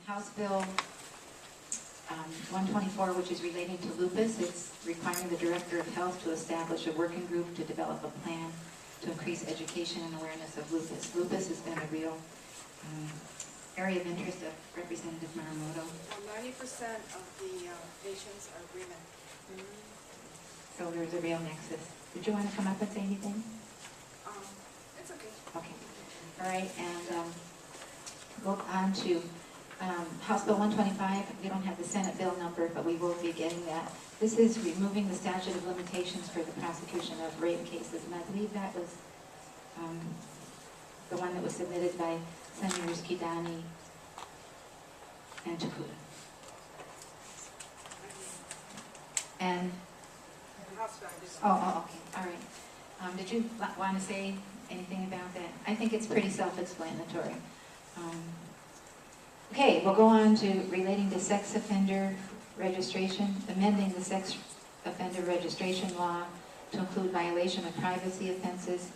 House Bill 124, which is relating to lupus. It's requiring the Director of Health to establish a working group to develop a plan to increase education and awareness of lupus. Lupus has been a real area of interest of Representative Maramoto. 90% of the patients are women. So there's a real nexus. Did you want to come up and say anything? It's okay. Okay. All right, and go on to House Bill 125. We don't have the Senate bill number, but we will be getting that. This is removing the statute of limitations for the prosecution of rape cases, and I believe that was the one that was submitted by Senators Kidani and Takuda. And oh, okay, all right. Did you want to say anything about that? I think it's pretty self-explanatory. Okay, we'll go on to relating to sex offender registration, amending the sex offender registration law to include violation of privacy offenses,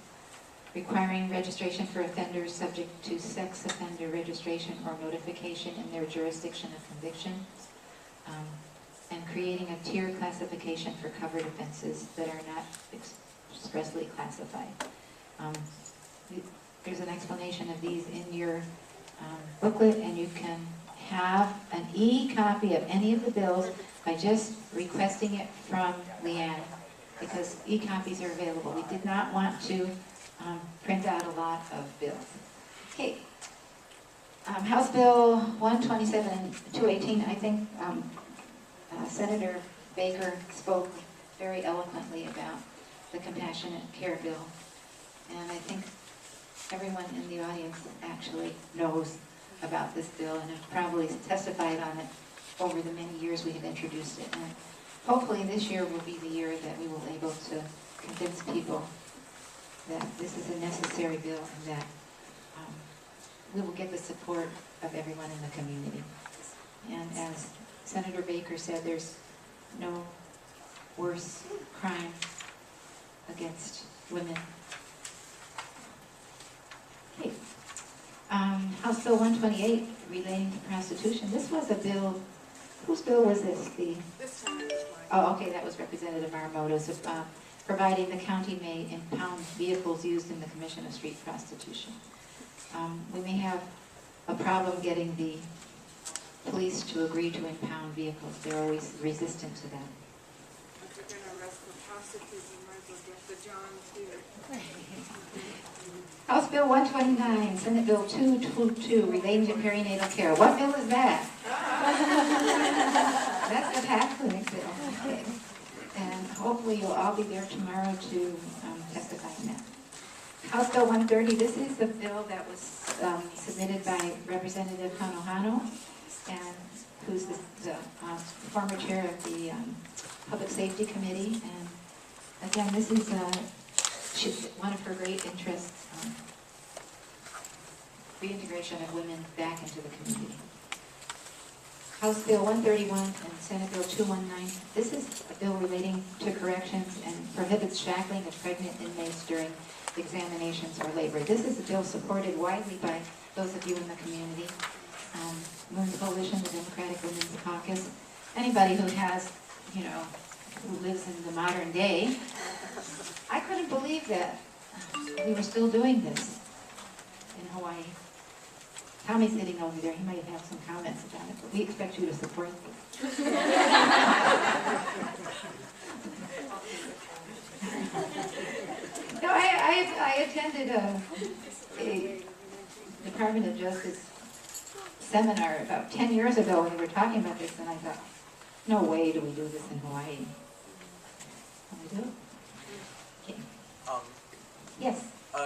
requiring registration for offenders subject to sex offender registration or notification in their jurisdiction of conviction, and creating a tier classification for covered offenses that are not expressly classified. There's an explanation of these in your booklet, and you can have an e-copy of any of the bills by just requesting it from Leanne, because e-copies are available. We did not want to print out a lot of bills. Okay. House Bill 127 and 218, I think Senator Baker spoke very eloquently about the compassionate care bill, and I think everyone in the audience actually knows about this bill and have probably testified on it over the many years we have introduced it. And hopefully this year will be the year that we will be able to convince people that this is a necessary bill and that we will get the support of everyone in the community. And as Senator Baker said, there's no worse crime against women. Okay. House Bill 128 relating to prostitution. This was a bill, whose bill was this? This time it was mine. Oh, okay, that was Representative Maramoto's, providing the county may impound vehicles used in the commission of street prostitution. We may have a problem getting the police to agree to impound vehicles. They're always resistant to that. If you're going to arrest the prostitutes, you might as well get the John too. House Bill 129, Senate Bill 222, relating to perinatal care. What bill is that? That's the PAC clinic bill. Okay. And hopefully you'll all be there tomorrow to testify on that. House Bill 130, this is the bill that was submitted by Representative Hanohano, and who's the former chair of the Public Safety Committee. And again, this is one of her great interests, reintegration of women back into the community. House Bill 131 and Senate Bill 219. This is a bill relating to corrections and prohibits shackling of pregnant inmates during examinations or labor. This is a bill supported widely by those of you in the community. Women's Coalition, the Democratic Women's Caucus, anybody who has, who lives in the modern day. I couldn't believe that we were still doing this in Hawaii. Tommy's sitting over there. He might have some comments about it, but we expect you to support this. No, I attended a Department of Justice seminar about 10 years ago when we were talking about this, and I thought, no way do we do this in Hawaii. Can we do it? Okay. Yes.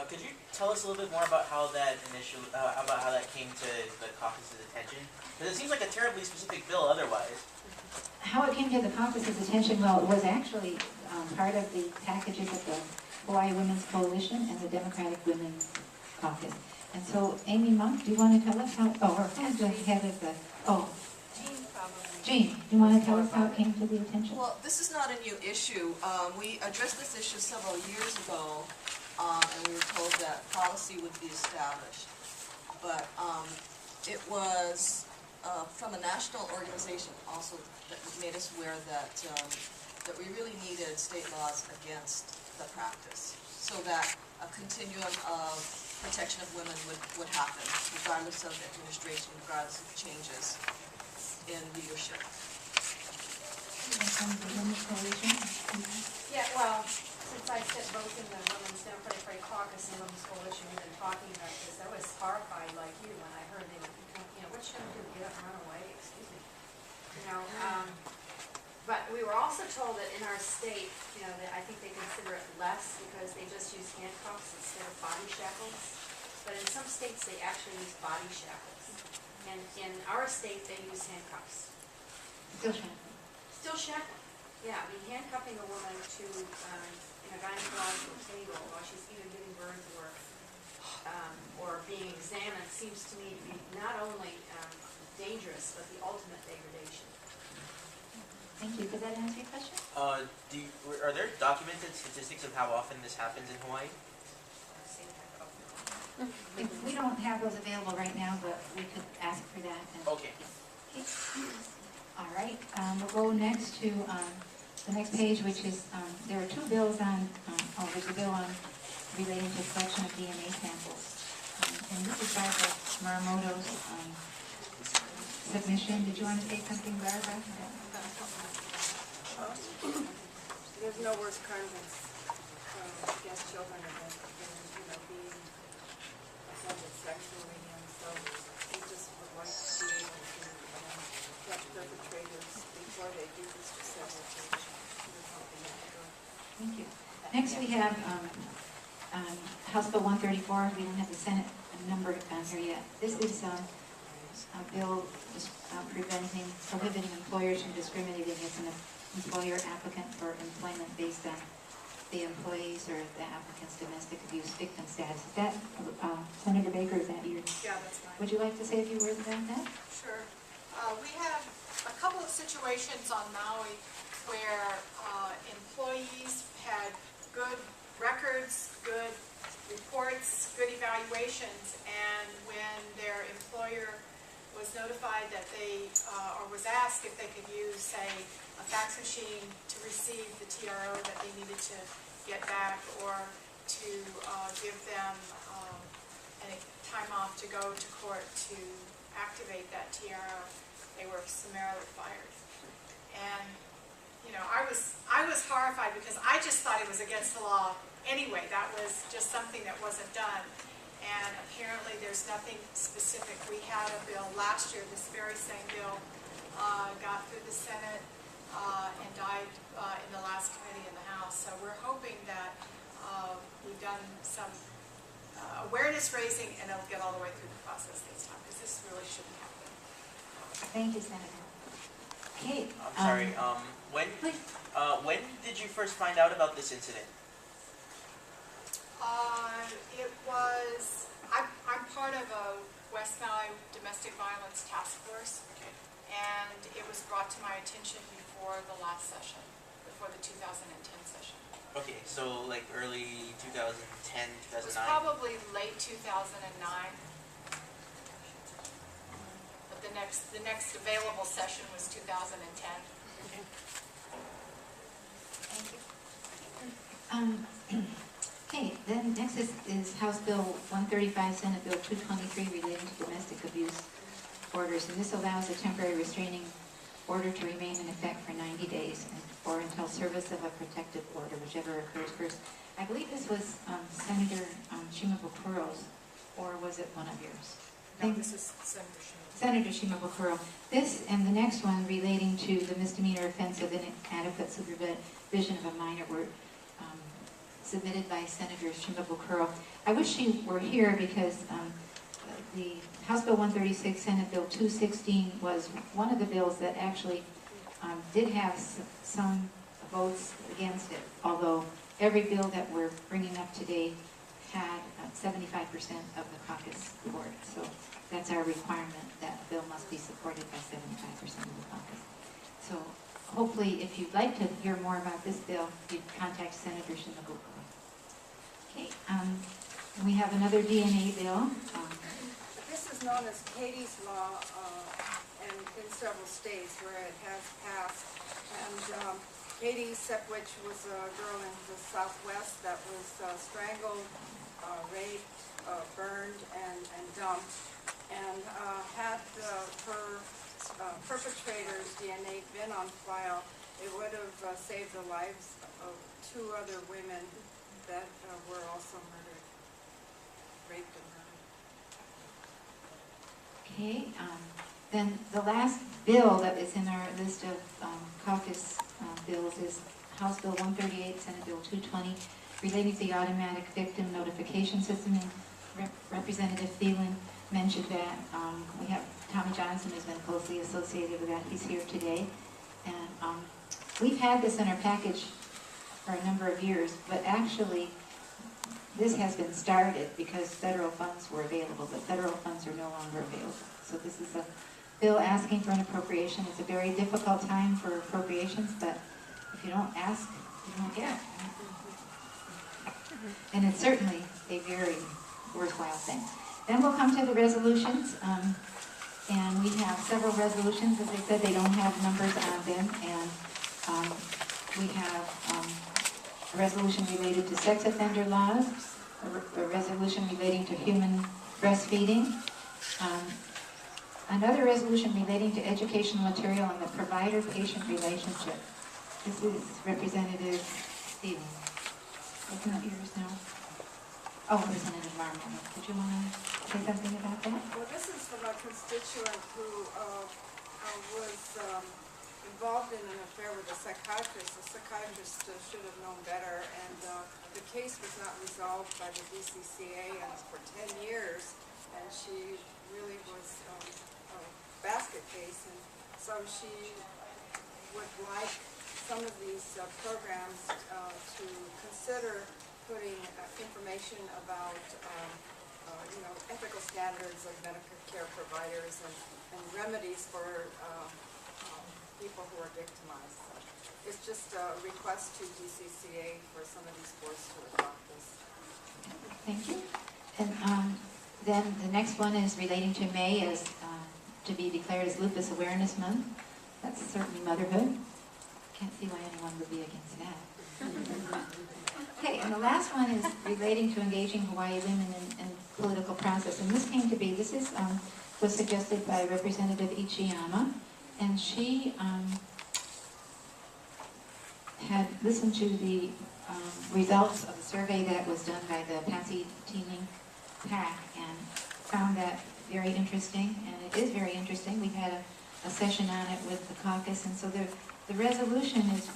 Could you tell us a little bit more about how that came to the caucus's attention? Because it seems like a terribly specific bill otherwise. How it came to the caucus's attention, well, it was actually part of the packages of the Hawaii Women's Coalition and the Democratic Women's Caucus. And so, Amy Monk, do you want to tell us how, who's the head of the, Jean, do you want to tell us how it came to the attention? Well, this is not a new issue. We addressed this issue several years ago, and we were told that policy would be established. But it was from a national organization also that made us aware that, that we really needed state laws against the practice, so that a continuum of protection of women would happen, regardless of administration, regardless of changes in leadership. Yeah, well, since I sit both in the Women's Democratic Caucus and Women's Coalition, we've been talking about this. I was horrified like you when I heard they were, what should I do, get up and run away, excuse me. But we were also told that in our state, that I think they consider it less because they just use handcuffs instead of body shackles. But in some states, they actually use body shackles. And in our state, they use handcuffs. Still shackling. Still shackling. Yeah, I mean, handcuffing a woman to in a gynecological table while she's either giving birth or being examined seems to me to be not only dangerous, but the ultimate degradation. Thank you. Does that answer your question? Are there documented statistics of how often this happens in Hawaii? We don't have those available right now, but we could ask for that. Okay. All right, we'll go next to the next page, which is, there are two bills on, there's a bill on relating to collection of DNA samples. And this is Barbara Muramoto's submission. Did you want to say something, Barbara? There's no worse crime against children than being assaulted sexually, and so we just would like to be able to catch perpetrators before they do this to several children. Thank you. Next we have House Bill 134. We don't have the Senate number on here yet. This is a bill prohibiting employers from discriminating against an employer applicant for employment based on the employee's or the applicant's domestic abuse victim status. Is that, Senator Baker, is that your? Yeah, that's right. Would you like to say a few words about that? Sure. We have a couple of situations on Maui where employees had good records, good reports, good evaluations, and when their employer was notified that they, or was asked if they could use, say, a fax machine to receive the TRO that they needed to get back, or to give them any time off to go to court to activate that TRO, they were summarily fired. And I was horrified because I just thought it was against the law anyway. That was just something that wasn't done. And apparently there's nothing specific. We had a bill last year, this very same bill got through the Senate and died in the last committee in the House. So we're hoping that we've done some awareness raising and it'll get all the way through the process this time, because this really shouldn't happen. Thank you, Senator. Okay. I'm sorry. When did you first find out about this incident? It was, I'm part of a West Maui Domestic Violence Task Force, Okay. and it was brought to my attention before the last session, before the 2010 session. Okay, so like early 2010, It was 2009? probably late 2009. But the next available session was 2010. Thank you. Okay, then next is House Bill 135, Senate Bill 223 relating to domestic abuse orders. And this allows a temporary restraining order to remain in effect for 90 days or until service of a protective order, whichever occurs first. I believe this was Senator Shimabukuro's, or was it one of yours? No, this is Senator Shimon. Senator Shimabukuro. This and the next one relating to the misdemeanor offense of inadequate supervision of a minor were submitted by Senator Shimabukuro. I wish she were here because the House Bill 136, Senate Bill 216 was one of the bills that actually did have some votes against it, although every bill that we're bringing up today had 75% of the caucus support. So that's our requirement, that a bill must be supported by 75% of the caucus. So hopefully, if you'd like to hear more about this bill, you'd contact Senator Shimabukuro. Okay, we have another DNA bill. This is known as Katie's Law, and in several states where it has passed. And Katie Sepwich was a girl in the Southwest that was strangled, raped, burned, and dumped. And had her perpetrator's DNA been on file, it would have saved the lives of 2 other women that were also murdered, raped and murdered. Okay, then the last bill that is in our list of caucus bills is House Bill 138, Senate Bill 220, relating to the automatic victim notification system. And Representative Thielen mentioned that. We have Tommy Johnson, who's been closely associated with that. He's here today. And we've had this in our package for a number of years, but actually this has been started because federal funds were available, but federal funds are no longer available. So this is a bill asking for an appropriation. It's a very difficult time for appropriations, but if you don't ask, you don't get. And it's certainly a very worthwhile thing. Then we'll come to the resolutions, and we have several resolutions. As I said, they don't have numbers on them, and we have a resolution related to sex offender laws, a resolution relating to human breastfeeding, another resolution relating to educational material and the provider-patient relationship. This is Representative Stevens. Open up yours now. Oh, Representative Marmon, did you want to say something about that? Well, this is from a constituent who was involved in an affair with a psychiatrist. The psychiatrist should have known better, and the case was not resolved by the DCCA for 10 years, and she really was a basket case, and so she would like some of these programs to consider putting information about ethical standards of medical care providers and remedies for people who are victimized. So it's just a request to DCCA for some of these boards to adopt this. Thank you. And then the next one is relating to May as to be declared as Lupus Awareness Month. That's certainly motherhood. Can't see why anyone would be against that. Okay, and the last one is relating to engaging Hawaii women in political process. And this came to be, this is was suggested by Representative Ichiyama, and she had listened to the results of the survey that was done by the Patsy Teaming PAC and found that very interesting, and it is very interesting. We've had a session on it with the caucus, and so the resolution is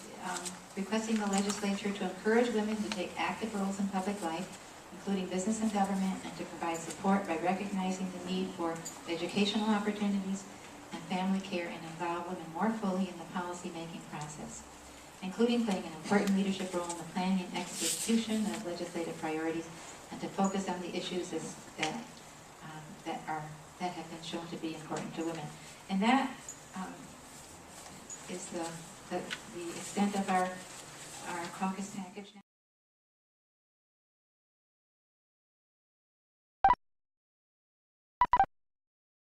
requesting the legislature to encourage women to take active roles in public life, including business and government, and to provide support by recognizing the need for educational opportunities and family care and involve women more fully in the policy-making process, including playing an important leadership role in the planning and execution of legislative priorities, and to focus on the issues that have been shown to be important to women. And that is the extent of our caucus package.